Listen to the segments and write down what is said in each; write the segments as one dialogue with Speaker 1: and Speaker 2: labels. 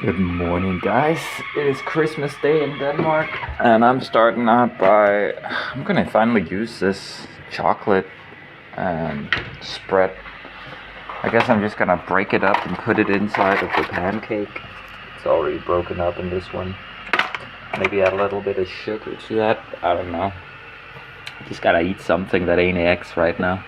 Speaker 1: Good morning, guys. It is Christmas Day in Denmark, and I'm starting out by. I'm gonna finally use this chocolate spread. I guess I'm just gonna break it up and put it inside of the pancake. It's already broken up in this one. Maybe add a little bit of sugar to that. I don't know. Just gotta eat something that ain't eggs right now.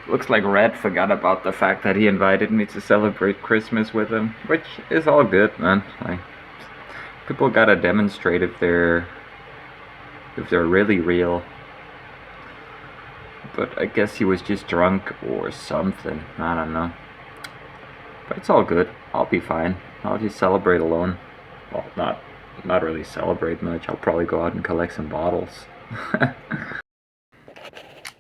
Speaker 1: Looks like Red forgot about the fact that he invited me to celebrate Christmas with him, which is all good, man. Like, people gotta demonstrate if they're really real. But I guess he was just drunk or something. I don't know. But it's all good. I'll be fine. I'll just celebrate alone. Well, not really celebrate much. I'll probably go out and collect some bottles.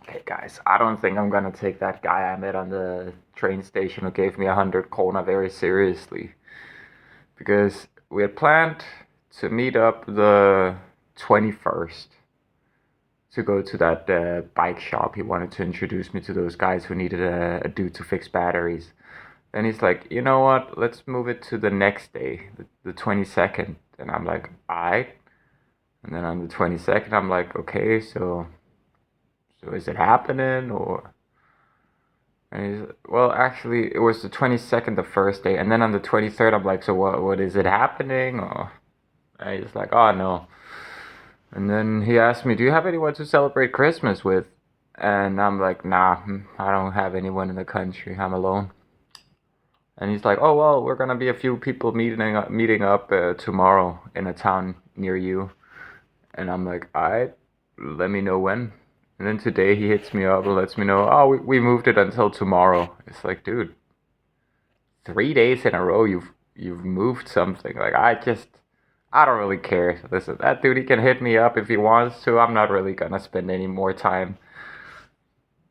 Speaker 1: Okay, guys, I don't think I'm gonna take that guy I met on the train station who gave me 100 krona very seriously. Because we had planned to meet up the 21st to go to that bike shop. He wanted to introduce me to those guys who needed a dude to fix batteries. Then he's like, you know what, let's move it to the next day, the 22nd. And I'm like, alright. And then on the 22nd, I'm like, okay, so is it happening or? And he's, well, actually, it was the 22nd the first day, and then on the 23rd, I'm like, so what is it happening? Or and he's like, oh no. And then he asked me, do you have anyone to celebrate Christmas with? And I'm like, nah, I don't have anyone in the country. I'm alone. And he's like, oh well, we're gonna be a few people meeting up tomorrow in a town near you. And I'm like, alright, let me know when. And then today he hits me up and lets me know, oh, we moved it until tomorrow. It's like, dude, 3 days in a row you've moved something. Like, I don't really care. Listen, that dude, he can hit me up if he wants to. I'm not really gonna spend any more time.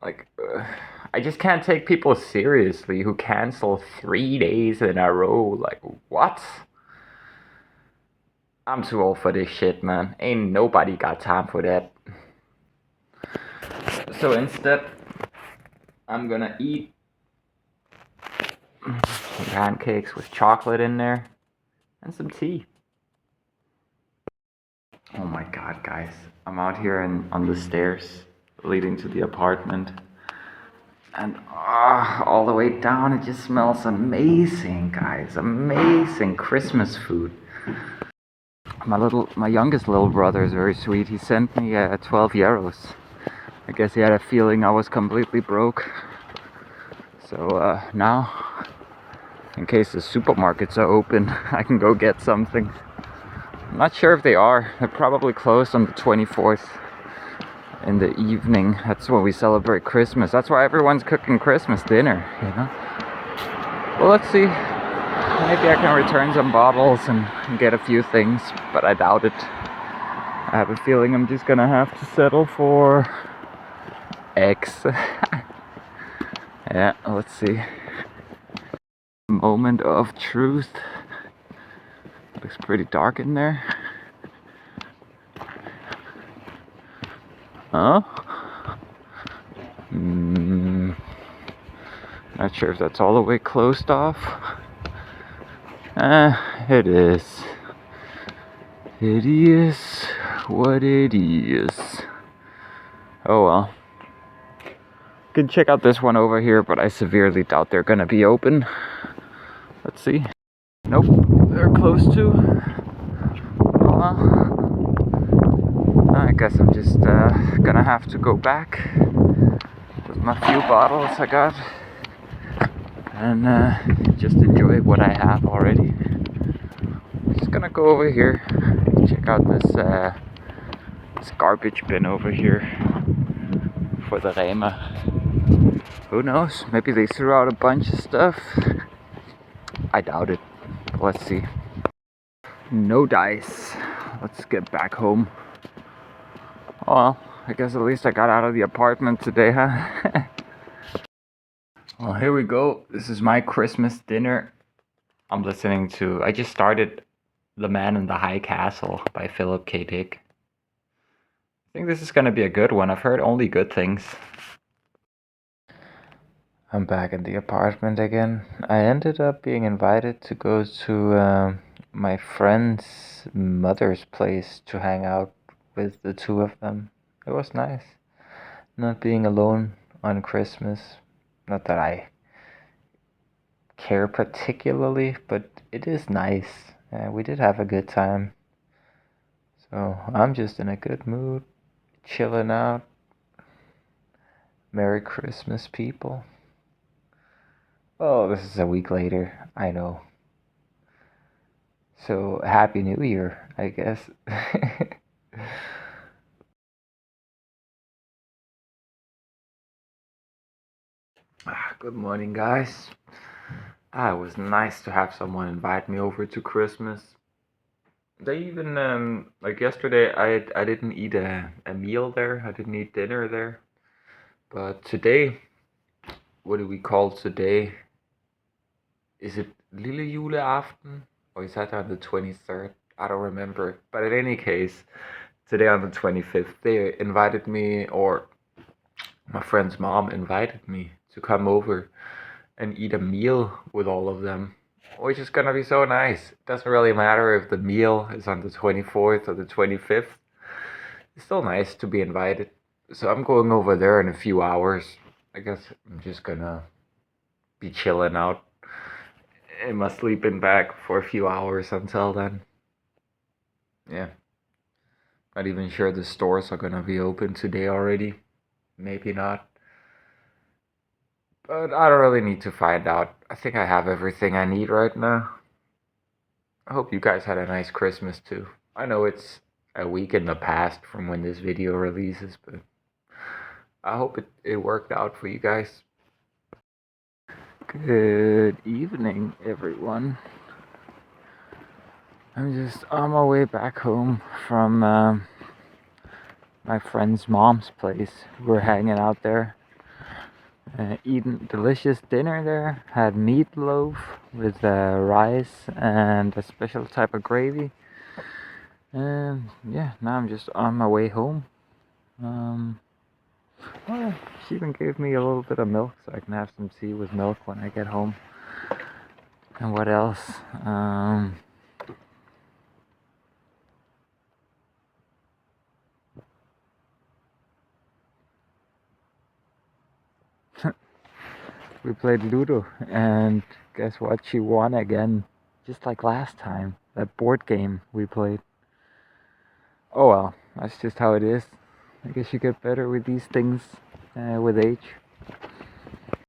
Speaker 1: Like, I just can't take people seriously who cancel 3 days in a row. Like, what? I'm too old for this shit, man. Ain't nobody got time for that. So instead, I'm gonna eat some pancakes with chocolate in there and some tea. Oh my god, guys. I'm out here on the stairs leading to the apartment. And all the way down, it just smells amazing, guys. Amazing Christmas food. My youngest little brother is very sweet. He sent me 12 euros. I guess he had a feeling I was completely broke. So now, in case the supermarkets are open, I can go get something. I'm not sure if they are. They're probably closed on the 24th in the evening. That's when we celebrate Christmas. That's why everyone's cooking Christmas dinner, you know? Well, let's see. Maybe I can return some bottles and get a few things, but I doubt it. I have a feeling I'm just gonna have to settle for eggs. Yeah, let's see. Moment of truth. Looks pretty dark in there. Huh? Not sure if that's all the way closed off. It is. It is what it is. Oh well. You can check out this one over here, but I severely doubt they're gonna be open. Let's see. Nope, they're closed too. Well, I guess I'm just gonna have to go back with my few bottles I got and just enjoy what I have already. Just gonna go over here, check out this garbage bin over here for the Rema. Who knows? Maybe they threw out a bunch of stuff. I doubt it. But let's see. No dice. Let's get back home. Well, I guess at least I got out of the apartment today, huh? Well, here we go. This is my Christmas dinner. I just started The Man in the High Castle by Philip K. Dick. I think this is gonna be a good one. I've heard only good things. I'm back in the apartment again. I ended up being invited to go to my friend's mother's place to hang out with the two of them. It was nice. Not being alone on Christmas. Not that I care particularly, but it is nice. We did have a good time. So I'm just in a good mood, chilling out. Merry Christmas, people. Oh, this is a week later. I know. So, Happy New Year, I guess. Good morning, guys. It was nice to have someone invite me over to Christmas. They even, like yesterday, I didn't eat a meal there. I didn't eat dinner there. But today, what do we call today? Is it Lille Juleaften? Or is that on the 23rd? I don't remember. But in any case, today on the 25th, they invited me, or my friend's mom invited me to come over and eat a meal with all of them, which is gonna be so nice. It doesn't really matter if the meal is on the 24th or the 25th. It's still nice to be invited. So I'm going over there in a few hours. I guess I'm just gonna be chilling out in my sleeping bag for a few hours until then. Yeah. Not even sure the stores are gonna be open today already. Maybe not. But I don't really need to find out. I think I have everything I need right now. I hope you guys had a nice Christmas too. I know it's a week in the past from when this video releases, but I hope it worked out for you guys. Good evening, everyone. I'm just on my way back home from my friend's mom's place. We're hanging out there, eating delicious dinner there. Had meatloaf with rice and a special type of gravy. And yeah, now I'm just on my way home. Well, she even gave me a little bit of milk so I can have some tea with milk when I get home. And what else? We played Ludo, and guess what? She won again, just like last time. That board game we played. Oh well, that's just how it is. I guess you get better with these things with age.